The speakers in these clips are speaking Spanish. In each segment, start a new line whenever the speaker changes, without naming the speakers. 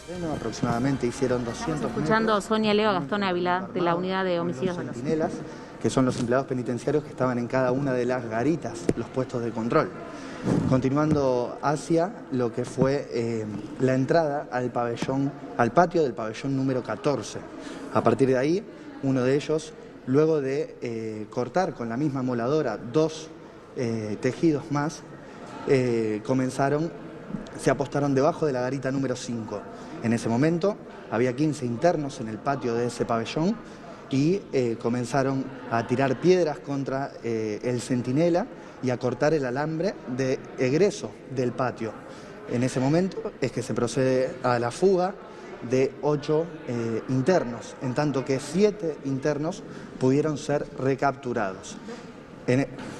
Aproximadamente hicieron 200
Estamos escuchando a Sonia Leo, Gastón Ávila, de la Unidad de Homicidios
los
Dolosos.
centinelas, que son los empleados penitenciarios que estaban en cada una de las garitas, los puestos de control. Continuando hacia lo que fue la entrada al pabellón, al patio del pabellón número 14. A partir de ahí, uno de ellos, luego de cortar con la misma moladora 2 tejidos más, se apostaron debajo de la garita número 5. En ese momento había 15 internos en el patio de ese pabellón y comenzaron a tirar piedras contra el centinela y a cortar el alambre de egreso del patio. En ese momento es que se procede a la fuga de 8 internos, en tanto que 7 internos pudieron ser recapturados.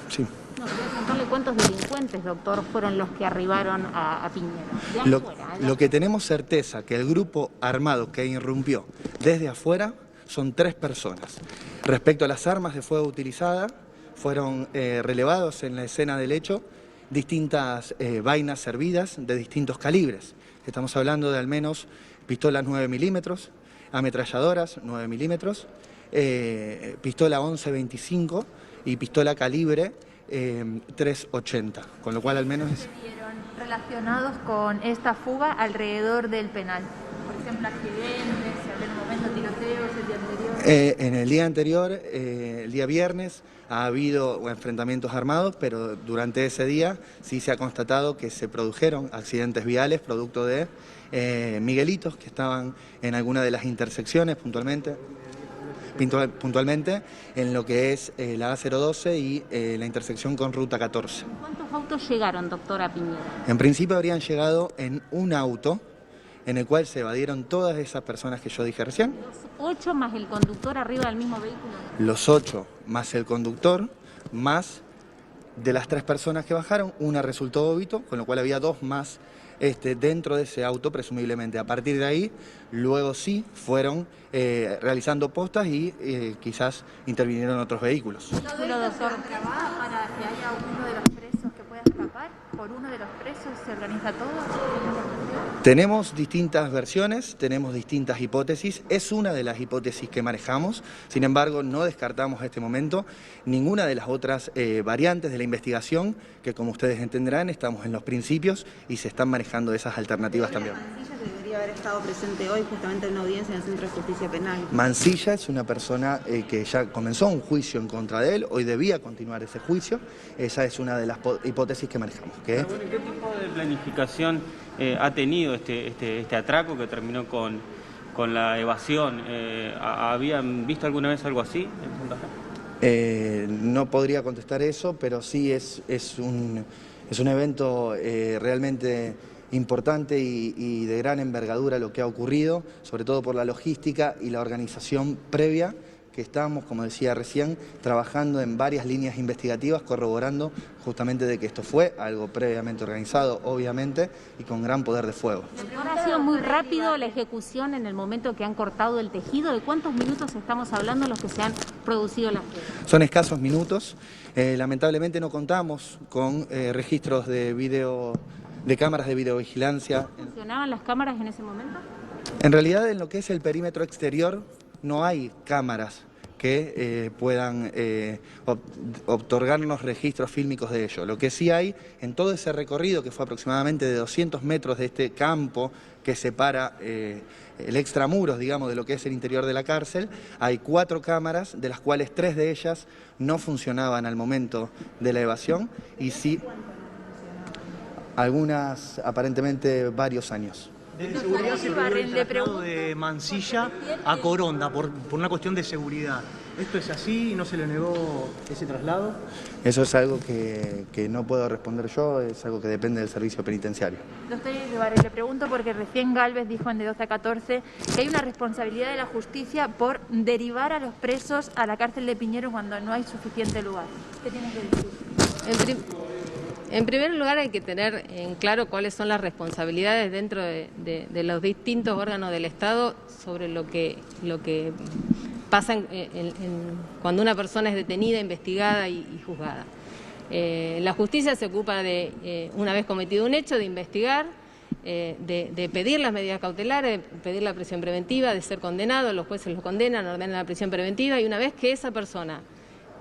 Sí.
No, quería preguntarle cuántos delincuentes, doctor, fueron los que arribaron a Piñero.
Lo que tenemos certeza que el grupo armado que irrumpió desde afuera son 3 personas. Respecto a las armas de fuego utilizadas, fueron relevados en la escena del hecho distintas vainas servidas de distintos calibres. Estamos hablando de al menos pistolas 9 milímetros, ametralladoras 9 milímetros, pistola 11-25 y pistola calibre 380, con lo cual al menos es...
¿Vieron relacionados con esta fuga alrededor del penal? Por ejemplo, accidentes, si había en un momento tiroteos el día anterior.
En el día anterior, el día viernes, ha habido enfrentamientos armados, pero durante ese día sí se ha constatado que se produjeron accidentes viales producto de miguelitos que estaban en alguna de las intersecciones puntualmente en lo que es la A012 y la intersección con Ruta 14.
¿Cuántos autos llegaron, doctor, a Piñero?
En principio habrían llegado en un auto en el cual se evadieron todas esas personas que yo dije recién.
¿Los 8 más el conductor arriba del mismo vehículo?
Los 8 más el conductor, más de las 3 personas que bajaron, una resultó óbito, con lo cual había 2 más dentro de ese auto, presumiblemente. A partir de ahí, luego sí fueron realizando postas y quizás intervinieron otros vehículos.
¿Todo esto se organiza para que haya uno de los presos que pueda escapar? ¿Por uno de los presos se organiza todo?
Tenemos distintas versiones, tenemos distintas hipótesis. Es una de las hipótesis que manejamos. Sin embargo, no descartamos en este momento ninguna de las otras variantes de la investigación, que como ustedes entenderán, estamos en los principios y se están manejando esas alternativas también.
Mancilla, que debería haber estado presente hoy justamente en una audiencia en el Centro de Justicia Penal.
Mancilla es una persona que ya comenzó un juicio en contra de él, hoy debía continuar ese juicio. Esa es una de las hipótesis que manejamos.
¿Qué tipo de planificación ha tenido este atraco que terminó con la evasión? ¿Habían visto alguna vez algo así en Santa Fe?
No podría contestar eso, pero sí es un evento realmente importante y de gran envergadura lo que ha ocurrido, sobre todo por la logística y la organización previa, que estamos, como decía recién, trabajando en varias líneas investigativas, corroborando justamente de que esto fue algo previamente organizado, obviamente, y con gran poder de fuego.
Ahora ha sido muy rápido la ejecución en el momento que han cortado el tejido. ¿De cuántos minutos estamos hablando los que se han producido las piedras?
Son escasos minutos. Lamentablemente no contamos con registros de cámaras de videovigilancia.
¿Funcionaban las cámaras en ese momento?
En realidad, en lo que es el perímetro exterior, no hay cámaras que puedan otorgarnos registros fílmicos de ello. Lo que sí hay en todo ese recorrido, que fue aproximadamente de 200 metros de este campo que separa el extramuros, digamos, de lo que es el interior de la cárcel, hay 4 cámaras, de las cuales 3 de ellas no funcionaban al momento de la evasión y sí, algunas aparentemente varios años.
De seguridad se previó el traslado de Mancilla a Coronda por una cuestión de seguridad. ¿Esto es así? ¿No se le negó ese traslado?
Eso es algo que no puedo responder yo, es algo que depende del servicio penitenciario.
Doctor Ibarre, le pregunto porque recién Gálvez dijo en de 12 a 14 que hay una responsabilidad de la justicia por derivar a los presos a la cárcel de Piñero cuando no hay suficiente lugar. ¿Qué tiene que decir?
En primer lugar hay que tener en claro cuáles son las responsabilidades dentro de los distintos órganos del Estado sobre lo que pasa cuando una persona es detenida, investigada y juzgada. La justicia se ocupa de, una vez cometido un hecho, de investigar de pedir las medidas cautelares, de pedir la prisión preventiva, de ser condenado, los jueces lo condenan, ordenan la prisión preventiva, y una vez que esa persona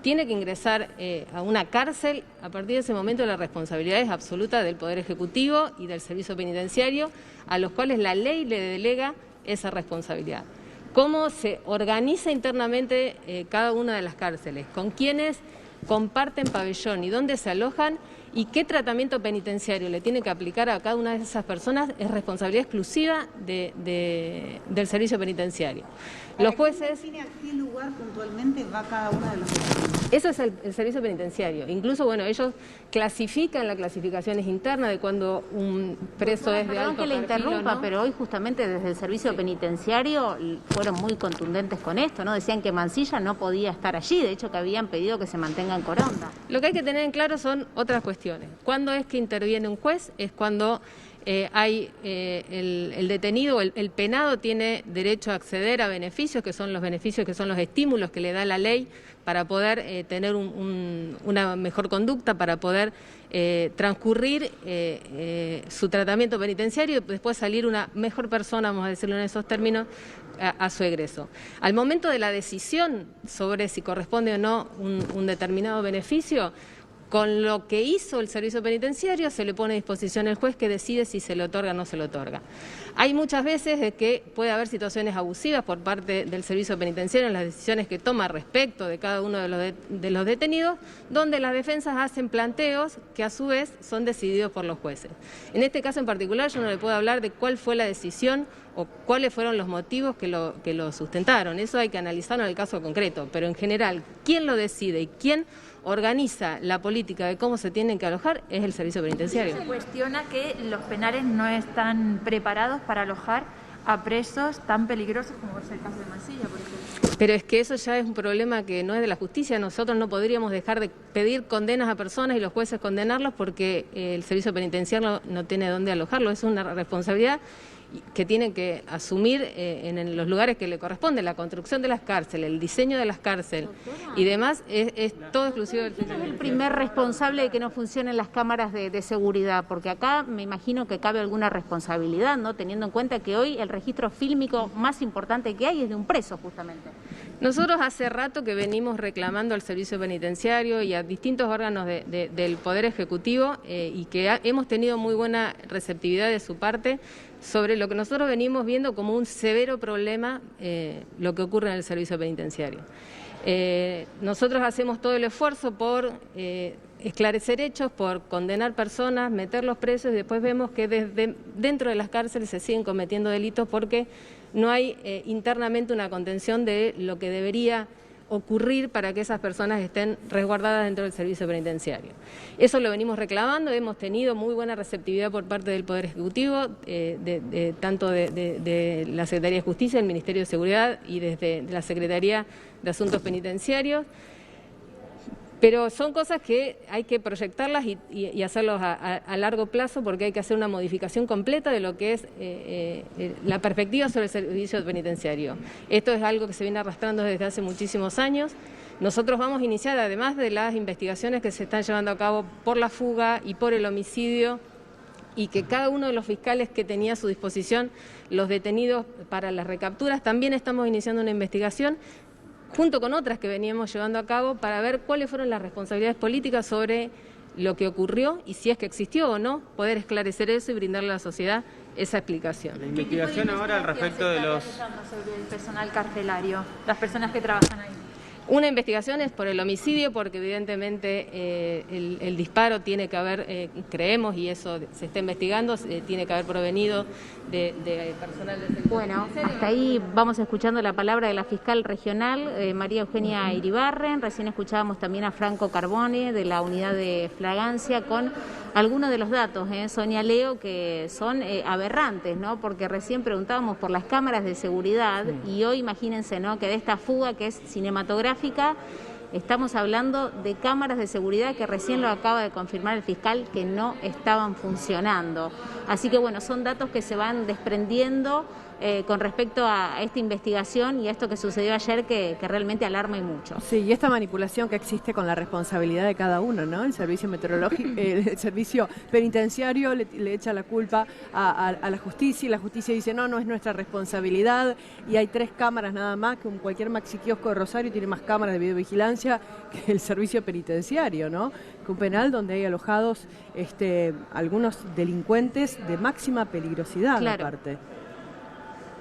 tiene que ingresar a una cárcel, a partir de ese momento la responsabilidad es absoluta del Poder Ejecutivo y del Servicio Penitenciario, a los cuales la ley le delega esa responsabilidad. ¿Cómo se organiza internamente cada una de las cárceles? ¿Con quiénes comparten pabellón y dónde se alojan? ¿Y qué tratamiento penitenciario le tiene que aplicar a cada una de esas personas? Es responsabilidad exclusiva del Servicio Penitenciario. Los jueces...
¿A qué lugar puntualmente va cada uno de los detenidos?
Eso es el Servicio Penitenciario. Incluso, bueno, ellos clasifican, la clasificación es interna de cuando un preso es de alto perfil.
Perdón que le interrumpa,
¿no?
pero hoy justamente desde el Servicio Penitenciario fueron muy contundentes con esto, ¿no? Decían que Mansilla no podía estar allí, de hecho que habían pedido que se mantenga en Coronda.
Lo que hay que tener en claro son otras cuestiones. ¿Cuándo es que interviene un juez? Es cuando hay el detenido, el penado tiene derecho a acceder a beneficios, que son los estímulos que le da la ley para poder tener una mejor conducta, para poder transcurrir su tratamiento penitenciario y después salir una mejor persona, vamos a decirlo en esos términos, a su egreso. Al momento de la decisión sobre si corresponde o no un determinado beneficio, con lo que hizo el Servicio Penitenciario se le pone a disposición el juez que decide si se le otorga o no se le otorga. Hay muchas veces de que puede haber situaciones abusivas por parte del Servicio Penitenciario en las decisiones que toma respecto de cada uno de los detenidos, donde las defensas hacen planteos que a su vez son decididos por los jueces. En este caso en particular yo no le puedo hablar de cuál fue la decisión o cuáles fueron los motivos que lo sustentaron. Eso hay que analizarlo en el caso concreto, pero en general, quién lo decide y quién organiza la política de cómo se tienen que alojar es el Servicio Penitenciario.
Se cuestiona que los penales no están preparados para alojar a presos tan peligrosos como es el caso de Mansilla, por ejemplo.
Pero es que eso ya es un problema que no es de la justicia. Nosotros no podríamos dejar de pedir condenas a personas y los jueces condenarlos porque el Servicio Penitenciario no tiene dónde alojarlo. Es una responsabilidad que tienen que asumir en los lugares que le corresponden, la construcción de las cárceles, el diseño de las cárceles y demás, es todo exclusivo del
¿Quién es el primer responsable de que no funcionen las cámaras de seguridad? Porque acá me imagino que cabe alguna responsabilidad, ¿no? Teniendo en cuenta que hoy el registro fílmico más importante que hay es de un preso, justamente.
Nosotros hace rato que venimos reclamando al Servicio Penitenciario y a distintos órganos del Poder Ejecutivo y que hemos tenido muy buena receptividad de su parte sobre lo que nosotros venimos viendo como un severo problema, lo que ocurre en el Servicio Penitenciario. Nosotros hacemos todo el esfuerzo por esclarecer hechos, por condenar personas, meterlos presos y después vemos que desde dentro de las cárceles se siguen cometiendo delitos porque no hay internamente una contención de lo que debería ocurrir para que esas personas estén resguardadas dentro del Servicio Penitenciario. Eso lo venimos reclamando, hemos tenido muy buena receptividad por parte del Poder Ejecutivo, tanto de la Secretaría de Justicia, el Ministerio de Seguridad y desde la Secretaría de Asuntos Penitenciarios. Pero son cosas que hay que proyectarlas y hacerlos a largo plazo porque hay que hacer una modificación completa de lo que es la perspectiva sobre el servicio penitenciario. Esto es algo que se viene arrastrando desde hace muchísimos años. Nosotros vamos a iniciar, además de las investigaciones que se están llevando a cabo por la fuga y por el homicidio, y que cada uno de los fiscales que tenía a su disposición los detenidos para las recapturas, también estamos iniciando una investigación junto con otras que veníamos llevando a cabo para ver cuáles fueron las responsabilidades políticas sobre lo que ocurrió y si es que existió o no, poder esclarecer eso y brindarle a la sociedad esa explicación.
La investigación ahora al respecto de los...
sobre el personal carcelario, las personas que trabajan ahí.
Una investigación es por el homicidio, porque evidentemente el disparo tiene que haber, creemos, y eso se está investigando, tiene que haber provenido de personal del Servicio
Bueno,
Penitenciario.
hasta ahí vamos escuchando la palabra de la fiscal regional, María Eugenia Iribarren. Recién escuchábamos también a Franco Carbone, de la unidad de flagrancia, con algunos de los datos, Sonia Leo, que son aberrantes, ¿no? Porque recién preguntábamos por las cámaras de seguridad y hoy imagínense, ¿no?, que de esta fuga que es cinematográfica, estamos hablando de cámaras de seguridad que recién lo acaba de confirmar el fiscal que no estaban funcionando. Así que bueno, son datos que se van desprendiendo con respecto a esta investigación y a esto que sucedió ayer que realmente alarma y mucho.
Sí, y esta manipulación que existe con la responsabilidad de cada uno, ¿no? El servicio meteorológico, el servicio penitenciario le echa la culpa a la justicia y la justicia dice no es nuestra responsabilidad y hay 3 cámaras nada más, que cualquier maxi kiosco de Rosario tiene más cámaras de videovigilancia que el servicio penitenciario, ¿no? Que un penal donde hay alojados algunos delincuentes de máxima peligrosidad,
claro.
Aparte.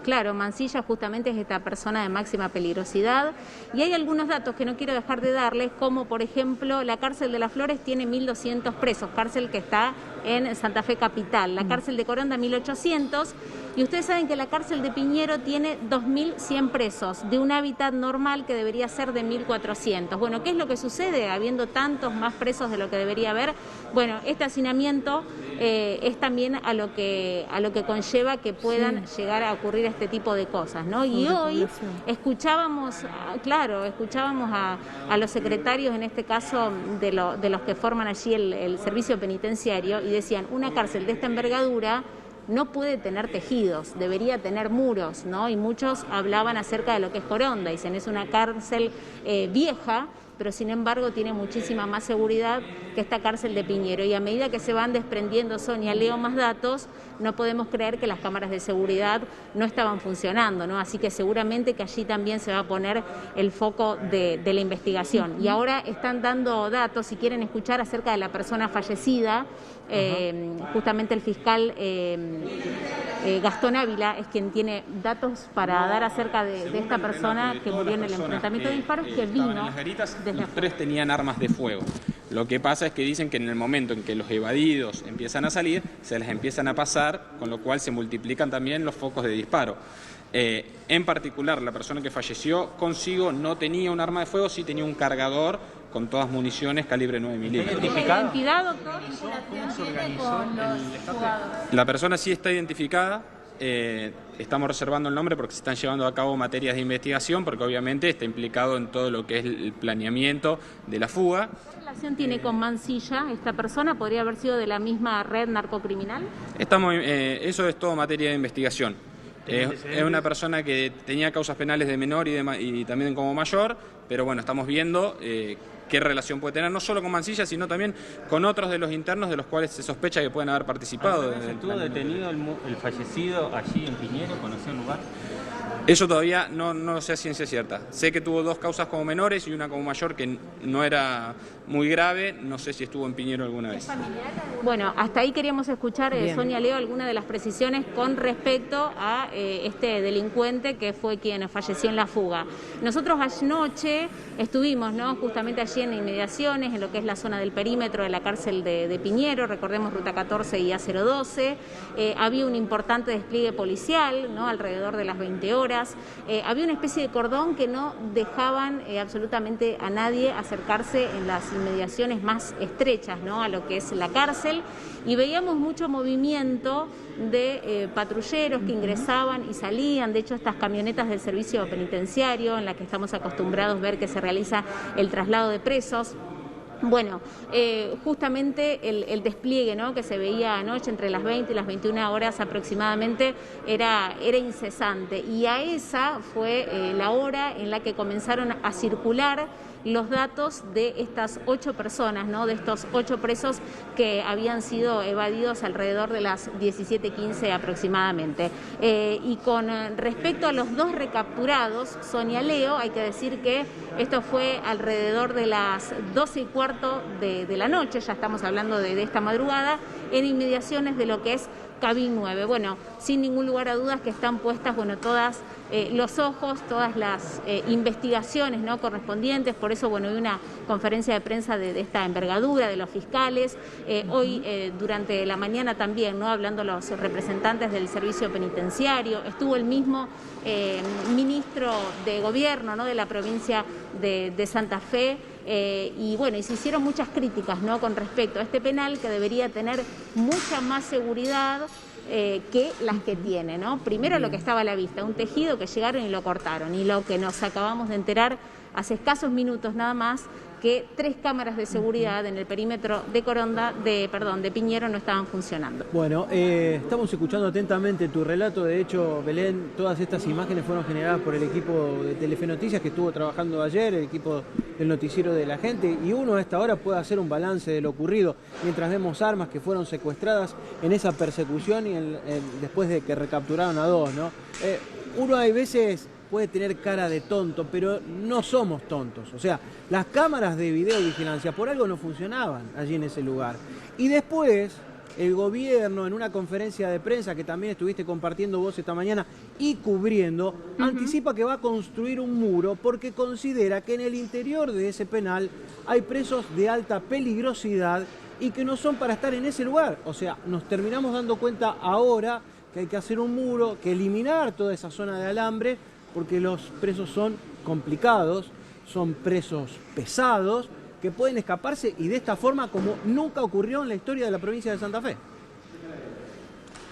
Claro, Mansilla justamente es esta persona de máxima peligrosidad y hay algunos datos que no quiero dejar de darles, como por ejemplo la cárcel de Las Flores tiene 1.200 presos, cárcel que está en Santa Fe Capital, la cárcel de Coronda 1.800 y ustedes saben que la cárcel de Piñero tiene 2.100 presos de un hábitat normal que debería ser de 1.400. Bueno, ¿qué es lo que sucede habiendo tantos más presos de lo que debería haber? Bueno, este hacinamiento es también a lo que conlleva que puedan llegar a ocurrir este tipo de cosas, ¿no? Y hoy escuchábamos a los secretarios, en este caso de los que forman allí el servicio penitenciario, y decían, una cárcel de esta envergadura no puede tener tejidos, debería tener muros, ¿no? Y muchos hablaban acerca de lo que es Coronda, dicen, es una cárcel vieja, pero sin embargo tiene muchísima más seguridad que esta cárcel de Piñero. Y a medida que se van desprendiendo, Sonia, leo más datos, no podemos creer que las cámaras de seguridad no estaban funcionando, ¿no? Así que seguramente que allí también se va a poner el foco de la investigación. Y ahora están dando datos, si quieren escuchar, acerca de la persona fallecida. Justamente el fiscal Gastón Ávila es quien tiene datos para dar acerca de esta persona que murió en el enfrentamiento de disparos, que vino desde
los 3 tenían armas de fuego. Lo que pasa es que dicen que en el momento en que los evadidos empiezan a salir, se les empiezan a pasar, con lo cual se multiplican también los focos de disparo. En particular, la persona que falleció consigo no tenía un arma de fuego, sí tenía un cargador con todas municiones calibre 9 milímetros.
¿Identidad, doctor?
La persona sí está identificada. Estamos reservando el nombre porque se están llevando a cabo materias de investigación, porque obviamente está implicado en todo lo que es el planeamiento de la fuga.
¿Qué relación tiene con Mansilla esta persona? ¿Podría haber sido de la misma red narcocriminal?
Eso es todo materia de investigación. Es una persona que tenía causas penales de menor y también como mayor, pero bueno, estamos viendo qué relación puede tener, no solo con Mansilla, sino también con otros de los internos de los cuales se sospecha que pueden haber participado.
¿Estuvo detenido el fallecido allí en Piñero? ¿Conoció el lugar?
Eso todavía no sé a ciencia cierta. Sé que tuvo 2 causas como menores y una como mayor que no era muy grave. No sé si estuvo en Piñero alguna vez.
Bueno, hasta ahí queríamos escuchar, Sonia, Leo, algunas de las precisiones con respecto a este delincuente que fue quien falleció en la fuga. Nosotros anoche estuvimos, ¿no?, justamente allí en inmediaciones, en lo que es la zona del perímetro de la cárcel de Piñero, recordemos Ruta 14 y A012. Había un importante despliegue policial, ¿no?, alrededor de las 20 horas. Había una especie de cordón que no dejaban absolutamente a nadie acercarse en las inmediaciones más estrechas, ¿no?, a lo que es la cárcel, y veíamos mucho movimiento de patrulleros que ingresaban y salían. De hecho, estas camionetas del servicio penitenciario en las que estamos acostumbrados a ver que se realiza el traslado de presos. Bueno, justamente el despliegue, ¿no?, que se veía anoche entre las 20 y las 21 horas aproximadamente era incesante, y a esa fue la hora en la que comenzaron a circular los datos de estas 8 personas, ¿no?, de estos 8 presos que habían sido evadidos alrededor de las 17:15 aproximadamente. Y con respecto a los 2 recapturados, Sonia, Leo, hay que decir que esto fue alrededor de las 12:15 de la noche, ya estamos hablando de esta madrugada, en inmediaciones de lo que es Cabin 9. Bueno, sin ningún lugar a dudas que están puestas, bueno, todas los ojos, todas las investigaciones, ¿no?, correspondientes. Por eso, bueno, hay una conferencia de prensa de esta envergadura de los fiscales. Hoy, durante la mañana también, ¿no?, hablando los representantes del servicio penitenciario, estuvo el mismo ministro de gobierno, ¿no?, de la provincia de Santa Fe. Y bueno, y se hicieron muchas críticas, ¿no?, con respecto a este penal, que debería tener mucha más seguridad que las que tiene, ¿no? Primero, lo que estaba a la vista, un tejido que llegaron y lo cortaron, y lo que nos acabamos de enterar hace escasos minutos nada más que 3 cámaras de seguridad en el perímetro de de Piñero no estaban funcionando.
Bueno, estamos escuchando atentamente tu relato. De hecho, Belén, todas estas imágenes fueron generadas por el equipo de Telefe Noticias que estuvo trabajando ayer, el equipo del noticiero de la gente, y uno a esta hora puede hacer un balance de lo ocurrido, mientras vemos armas que fueron secuestradas en esa persecución y después de que recapturaron a 2, ¿no? Uno hay veces puede tener cara de tonto, pero no somos tontos. O sea, las cámaras de videovigilancia por algo no funcionaban allí en ese lugar. Y después, el gobierno, en una conferencia de prensa que también estuviste compartiendo vos esta mañana y cubriendo, anticipa que va a construir un muro porque considera que en el interior de ese penal hay presos de alta peligrosidad y que no son para estar en ese lugar. O sea, nos terminamos dando cuenta ahora que hay que hacer un muro, que eliminar toda esa zona de alambre, porque los presos son complicados, son presos pesados, que pueden escaparse y de esta forma como nunca ocurrió en la historia de la provincia de Santa Fe.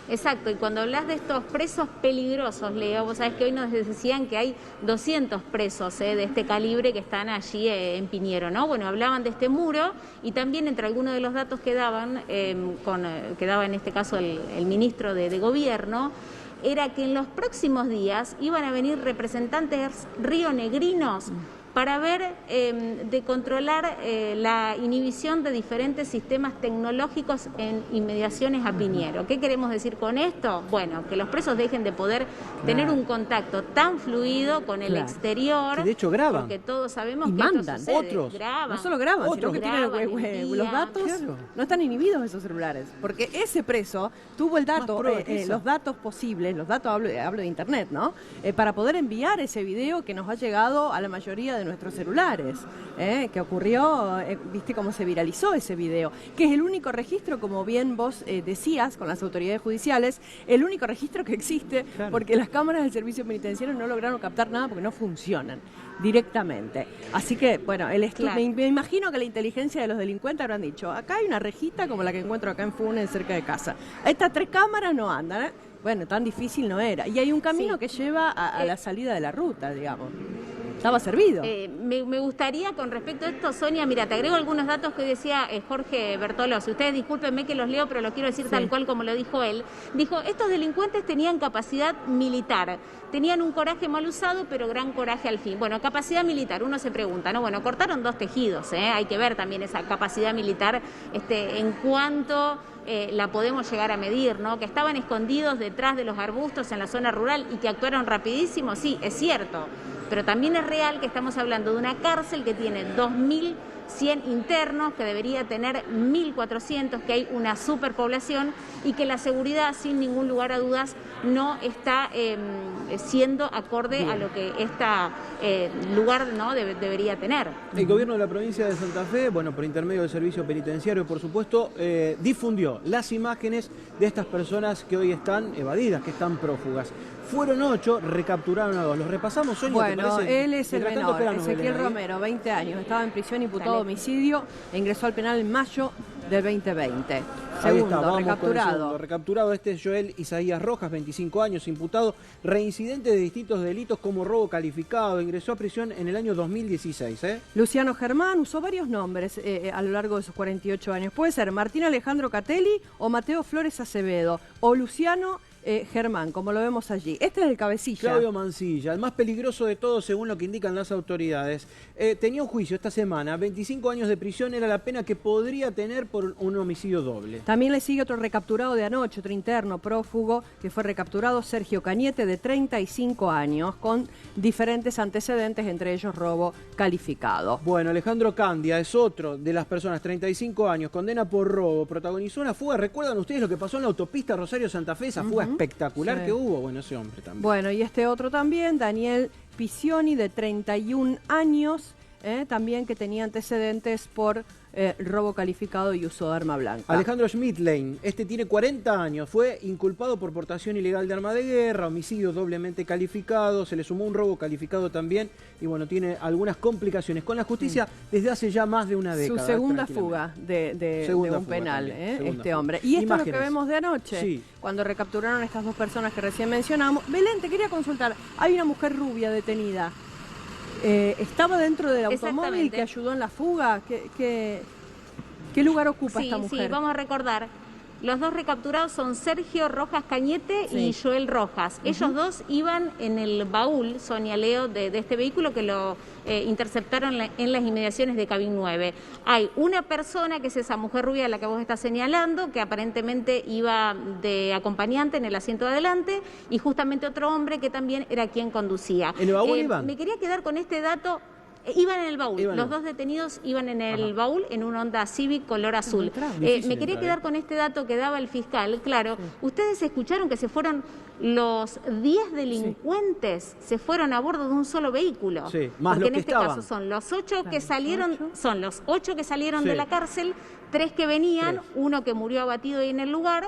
Exacto, y cuando hablas de estos presos peligrosos, Leo, vos sabés que hoy nos decían que hay 200 presos de este calibre que están allí en Piñero, ¿no? Bueno, hablaban de este muro y también entre algunos de los datos que daban, que daba en este caso el ministro de Gobierno, era que en los próximos días iban a venir representantes rionegrinos para ver de controlar la inhibición de diferentes sistemas tecnológicos en inmediaciones a Piñero. ¿Qué queremos decir con esto? Bueno, que los presos dejen de poder tener un contacto tan fluido con el exterior.
Que de hecho graban.
Porque todos sabemos
y
que
mandan.
Esto sucede.
Otros.
Graban.
No solo graban,
Otros.
sino que tienen los datos. Claro. No están inhibidos esos celulares. Porque ese preso tuvo el dato, los datos posibles, los datos, hablo de internet, ¿no? Para poder enviar ese video que nos ha llegado a la mayoría de nuestros celulares, que ocurrió, viste cómo se viralizó ese video, que es el único registro, como bien vos decías, con las autoridades judiciales, el único registro que existe, claro, porque las cámaras del servicio penitenciario no lograron captar nada porque no funcionan directamente. Así que, bueno, claro, me imagino que la inteligencia de los delincuentes habrán dicho, acá hay una rejita como la que encuentro acá en Funes, cerca de casa. Estas 3 cámaras no andan, Bueno, tan difícil no era. Y hay un camino que lleva a la salida de la ruta, digamos. Estaba servido.
Me gustaría, con respecto a esto, Sonia, mira, te agrego algunos datos que decía Jorge Bertolozzi. Ustedes discúlpenme que los leo, pero lo quiero decir tal cual como lo dijo él. Dijo, estos delincuentes tenían capacidad militar, tenían un coraje mal usado, pero gran coraje al fin. Bueno, capacidad militar, uno se pregunta, ¿no? Bueno, cortaron 2 tejidos, hay que ver también esa capacidad militar en cuanto la podemos llegar a medir, ¿no? Que estaban escondidos detrás de los arbustos en la zona rural y que actuaron rapidísimo, sí, es cierto. Pero también es real que estamos hablando de una cárcel que tiene 2.100 internos, que debería tener 1.400, que hay una superpoblación y que la seguridad, sin ningún lugar a dudas, no está siendo acorde a lo que este lugar, ¿no? debería tener.
El gobierno de la provincia de Santa Fe, bueno, por intermedio del servicio penitenciario, por supuesto, difundió las imágenes de estas personas que hoy están evadidas, que están prófugas. Fueron 8, recapturaron a 2. ¿Los repasamos, Sonia?
Bueno, él es el menor, Ezequiel Romero, 20 años. Estaba en prisión imputado de homicidio e ingresó al penal en mayo del 2020. Segundo, recapturado.
Recapturado, este es Joel Isaías Rojas, 25 años, imputado, reincidente de distintos delitos como robo calificado. Ingresó a prisión en el año 2016.
Luciano Germán usó varios nombres a lo largo de sus 48 años. Puede ser Martín Alejandro Catelli o Mateo Flores Acevedo o Luciano Germán, como lo vemos allí. Este es el cabecilla.
Claudio Mancilla, el más peligroso de todos según lo que indican las autoridades. Tenía un juicio esta semana, 25 años de prisión era la pena que podría tener por un homicidio doble.
También le sigue otro recapturado de anoche, otro interno prófugo que fue recapturado, Sergio Cañete, de 35 años, con diferentes antecedentes, entre ellos robo calificado.
Bueno, Alejandro Candia es otro de las personas, 35 años, condena por robo, protagonizó una fuga. ¿Recuerdan ustedes lo que pasó en la autopista Rosario-Santa Fe? Esa fuga espectacular que hubo, bueno, ese hombre también.
Bueno, y este otro también, Daniel Piccioni, de 31 años, también que tenía antecedentes por robo calificado y uso de arma blanca.
Alejandro Schmidtlein, este tiene 40 años, fue inculpado por portación ilegal de arma de guerra, homicidio doblemente calificado, se le sumó un robo calificado también y bueno, tiene algunas complicaciones con la justicia desde hace ya más de una década.
Su segunda fuga de un penal, este hombre. Y esto es lo que vemos de anoche, cuando recapturaron a estas 2 personas que recién mencionamos. Belén, te quería consultar, hay una mujer rubia detenida. ¿Estaba dentro del automóvil
Exactamente.
que ayudó en la fuga? ¿Qué lugar ocupa esta mujer?
Sí, vamos a recordar. Los dos recapturados son Sergio Rojas Cañete y Joel Rojas. Ellos dos iban en el baúl, Sonia Leo, de este vehículo que lo interceptaron en las inmediaciones de Cabin 9. Hay una persona, que es esa mujer rubia a la que vos estás señalando, que aparentemente iba de acompañante en el asiento de adelante, y justamente otro hombre que también era quien conducía.
¿En el baúl iban?
Me quería quedar con este dato. Iban en el baúl, los dos detenidos iban en el baúl en un Honda Civic color azul. Me quería quedar con este dato que daba el fiscal. Claro, ustedes escucharon que se fueron los 10 delincuentes, se fueron a bordo de un solo vehículo.
Sí, más
porque
los
en
que
este
estaban.
caso son los 8 que salieron, son los 8 que salieron de la cárcel, 3 que venían, uno que murió abatido ahí en el lugar.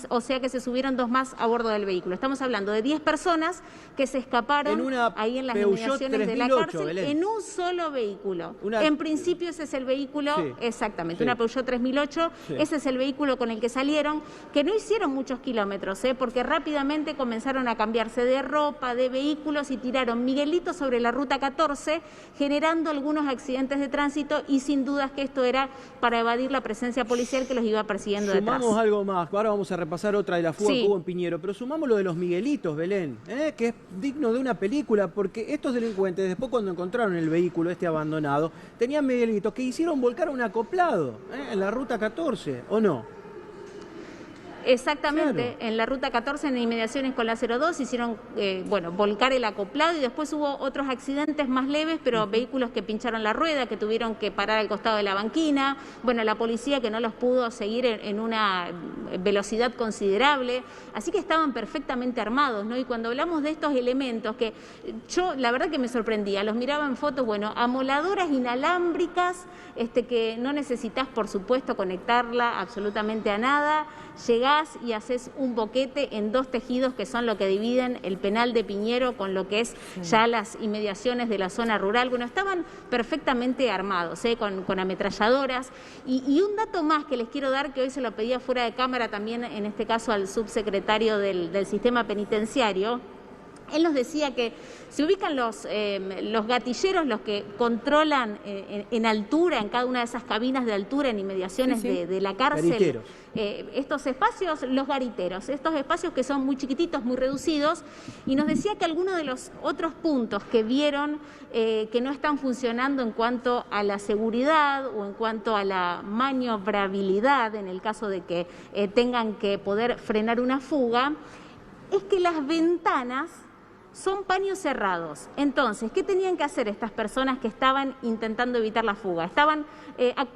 O sea que se subieron 2 más a bordo del vehículo. Estamos hablando de 10 personas que se escaparon ahí en las inmediaciones de la cárcel, Belén, en un solo vehículo. En principio ese es el vehículo, exactamente, una Peugeot 3008, ese es el vehículo con el que salieron, que no hicieron muchos kilómetros, porque rápidamente comenzaron a cambiarse de ropa, de vehículos, y tiraron Miguelito sobre la ruta 14, generando algunos accidentes de tránsito, y sin dudas que esto era para evadir la presencia policial que los iba persiguiendo detrás.
Sumamos algo más, ahora vamos a repasar otra de la fuga que hubo en Piñero, pero sumamos lo de los Miguelitos, Belén, que es digno de una película, porque estos delincuentes, después cuando encontraron el vehículo abandonado, tenían Miguelitos que hicieron volcar a un acoplado en la ruta 14, ¿o no?
Exactamente, en la ruta 14, en inmediaciones con la 02, hicieron volcar el acoplado, y después hubo otros accidentes más leves, pero vehículos que pincharon la rueda, que tuvieron que parar al costado de la banquina, la policía que no los pudo seguir en una velocidad considerable, así que estaban perfectamente armados, ¿no? Y cuando hablamos de estos elementos, que yo la verdad que me sorprendía, los miraba en fotos, amoladoras inalámbricas, que no necesitas, por supuesto, conectarla absolutamente a nada, llegás y haces un boquete en 2 tejidos que son lo que dividen el penal de Piñero con lo que es ya las inmediaciones de la zona rural. Estaban perfectamente armados, con ametralladoras. Y un dato más que les quiero dar, que hoy se lo pedía fuera de cámara también, en este caso al subsecretario del sistema penitenciario. Él nos decía que se ubican los gatilleros, los que controlan en altura, en cada una de esas cabinas de altura, en inmediaciones de la cárcel. Estos espacios, los gariteros, estos espacios que son muy chiquititos, muy reducidos, y nos decía que algunos de los otros puntos que vieron que no están funcionando en cuanto a la seguridad o en cuanto a la maniobrabilidad, en el caso de que tengan que poder frenar una fuga, es que las ventanas son paños cerrados. Entonces, ¿qué tenían que hacer estas personas que estaban intentando evitar la fuga? Estaban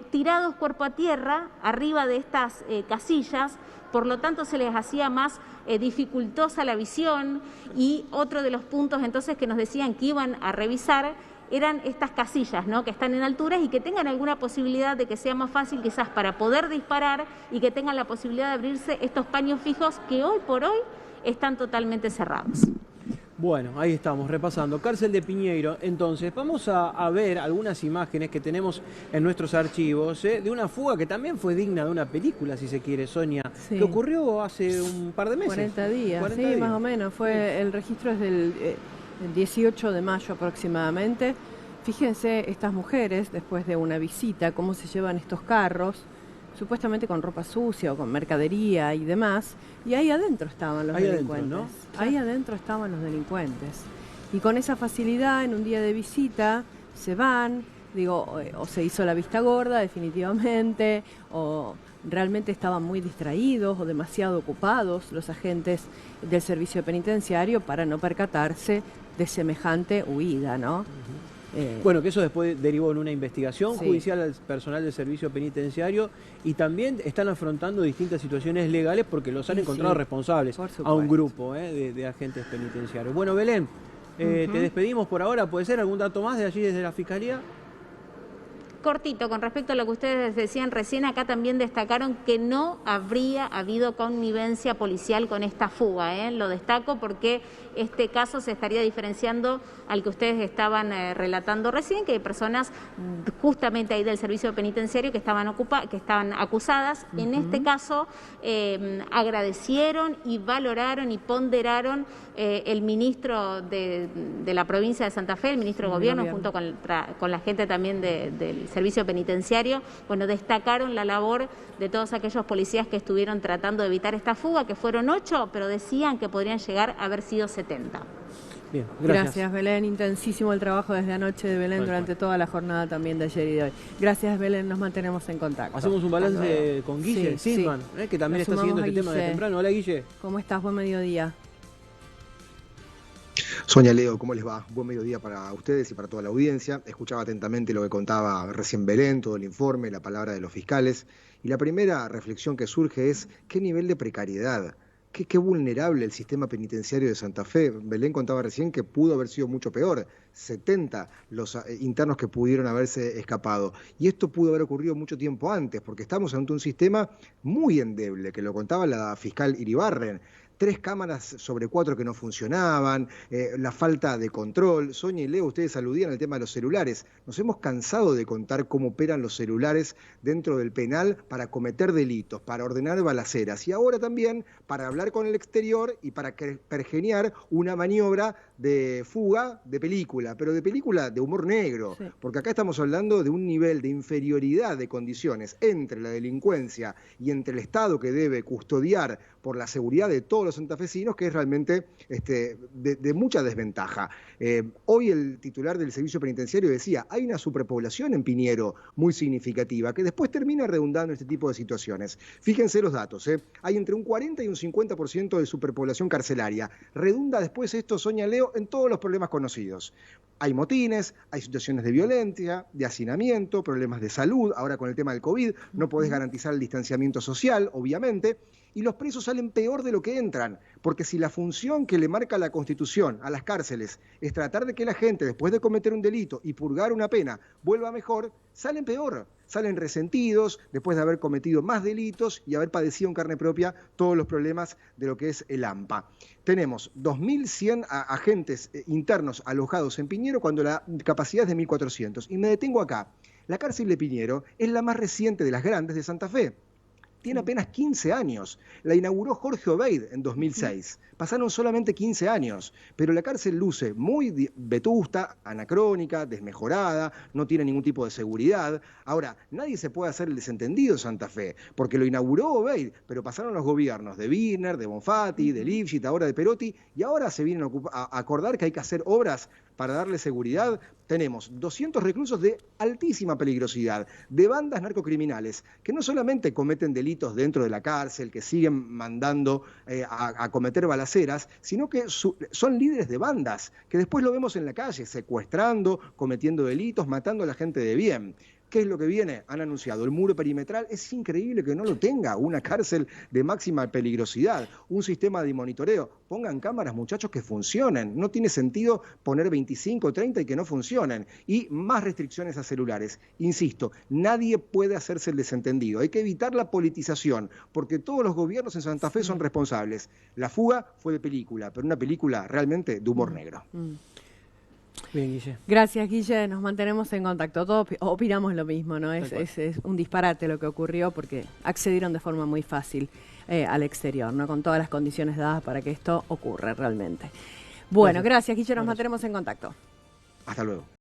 tirados cuerpo a tierra, arriba de estas casillas, por lo tanto se les hacía más dificultosa la visión, y otro de los puntos entonces que nos decían que iban a revisar eran estas casillas, ¿no?, que están en alturas y que tengan alguna posibilidad de que sea más fácil quizás para poder disparar, y que tengan la posibilidad de abrirse estos paños fijos que hoy por hoy están totalmente cerrados.
Bueno, ahí estamos, repasando. Cárcel de Piñeiro. Entonces, vamos a ver algunas imágenes que tenemos en nuestros archivos, de una fuga que también fue digna de una película, si se quiere, Sonia, que ocurrió hace un par de meses.
40 días, más o menos. El registro es del 18 de mayo aproximadamente. Fíjense estas mujeres, después de una visita, cómo se llevan estos carros, supuestamente con ropa sucia o con mercadería y demás, y ahí adentro estaban los delincuentes.
¿no?
Ahí adentro estaban los delincuentes. Y con esa facilidad, en un día de visita, se van, o se hizo la vista gorda definitivamente, o realmente estaban muy distraídos o demasiado ocupados los agentes del servicio penitenciario para no percatarse de semejante huida, ¿no?
Bueno, que eso después derivó en una investigación judicial al personal del servicio penitenciario, y también están afrontando distintas situaciones legales porque los han encontrado responsables a un grupo de agentes penitenciarios. Bueno, Belén, te despedimos por ahora. ¿Puede ser algún dato más de allí desde la Fiscalía?
Cortito, con respecto a lo que ustedes decían recién, acá también destacaron que no habría habido connivencia policial con esta fuga, Lo destaco porque este caso se estaría diferenciando al que ustedes estaban relatando recién, que hay personas justamente ahí del servicio penitenciario que estaban acusadas. En este caso agradecieron y valoraron y ponderaron el ministro de la provincia de Santa Fe, el ministro de Gobierno, junto con la gente también del servicio penitenciario. Bueno, destacaron la labor de todos aquellos policías que estuvieron tratando de evitar esta fuga, que fueron 8, pero decían que podrían llegar a haber sido 70.
Bien,
gracias Belén, intensísimo el trabajo desde anoche de Belén durante toda la jornada también de ayer y de hoy. Gracias Belén, nos mantenemos en contacto.
Hacemos un balance con Guille Sisman, que también está siguiendo este tema de temprano. Hola Guille.
¿Cómo estás? Buen mediodía.
Sonia, Leo, ¿cómo les va? Buen mediodía para ustedes y para toda la audiencia. Escuchaba atentamente lo que contaba recién Belén, todo el informe, la palabra de los fiscales. Y la primera reflexión que surge es qué nivel de precariedad, qué vulnerable el sistema penitenciario de Santa Fe. Belén contaba recién que pudo haber sido mucho peor, 70 los internos que pudieron haberse escapado. Y esto pudo haber ocurrido mucho tiempo antes, porque estamos ante un sistema muy endeble, que lo contaba la fiscal Iribarren. 3 cámaras sobre 4 que no funcionaban, la falta de control. Sonia y Leo, ustedes aludían al tema de los celulares. Nos hemos cansado de contar cómo operan los celulares dentro del penal para cometer delitos, para ordenar balaceras y ahora también para hablar con el exterior y para pergeniar una maniobra de fuga de película, pero de película de humor negro, porque acá estamos hablando de un nivel de inferioridad de condiciones entre la delincuencia y entre el Estado que debe custodiar por la seguridad de todos los santafesinos, que es realmente de mucha desventaja. Hoy el titular del servicio penitenciario decía, hay una superpoblación en Piñero muy significativa, que después termina redundando en este tipo de situaciones. Fíjense los datos, hay entre un 40 y un 50% de superpoblación carcelaria. Redunda después esto, Sonia, Leo, en todos los problemas conocidos. Hay motines, hay situaciones de violencia, de hacinamiento, problemas de salud, ahora con el tema del COVID, no podés garantizar el distanciamiento social, obviamente, y los presos salen peor de lo que entran, porque si la función que le marca la Constitución a las cárceles es tratar de que la gente, después de cometer un delito y purgar una pena, vuelva mejor, salen peor, salen resentidos, después de haber cometido más delitos y haber padecido en carne propia todos los problemas de lo que es el AMPA. Tenemos 2.100 agentes internos alojados en Piñero cuando la capacidad es de 1.400. Y me detengo acá. La cárcel de Piñero es la más reciente de las grandes de Santa Fe. Tiene apenas 15 años. La inauguró Jorge Obeid en 2006. Pasaron solamente 15 años, pero la cárcel luce muy vetusta, anacrónica, desmejorada, no tiene ningún tipo de seguridad. Ahora, nadie se puede hacer el desentendido de Santa Fe, porque lo inauguró Obeid, pero pasaron los gobiernos de Birner, de Bonfatti, de Lifshitz, ahora de Perotti, y ahora se vienen a acordar que hay que hacer obras para darle seguridad. Tenemos 200 reclusos de altísima peligrosidad, de bandas narcocriminales, que no solamente cometen delitos dentro de la cárcel, que siguen mandando a cometer balaceras, sino que son líderes de bandas, que después lo vemos en la calle, secuestrando, cometiendo delitos, matando a la gente de bien. ¿Qué es lo que viene? Han anunciado el muro perimetral. Es increíble que no lo tenga una cárcel de máxima peligrosidad, un sistema de monitoreo. Pongan cámaras, muchachos, que funcionen. No tiene sentido poner 25, 30 y que no funcionen. Y más restricciones a celulares. Insisto, nadie puede hacerse el desentendido. Hay que evitar la politización, porque todos los gobiernos en Santa Fe son responsables. La fuga fue de película, pero una película realmente de humor negro.
Bien, Guille.
Gracias, Guille. Nos mantenemos en contacto. Todos opinamos lo mismo, ¿no? Es un disparate lo que ocurrió porque accedieron de forma muy fácil al exterior, ¿no? Con todas las condiciones dadas para que esto ocurra realmente. Bueno, gracias, Guille. Nos mantenemos en contacto.
Hasta luego.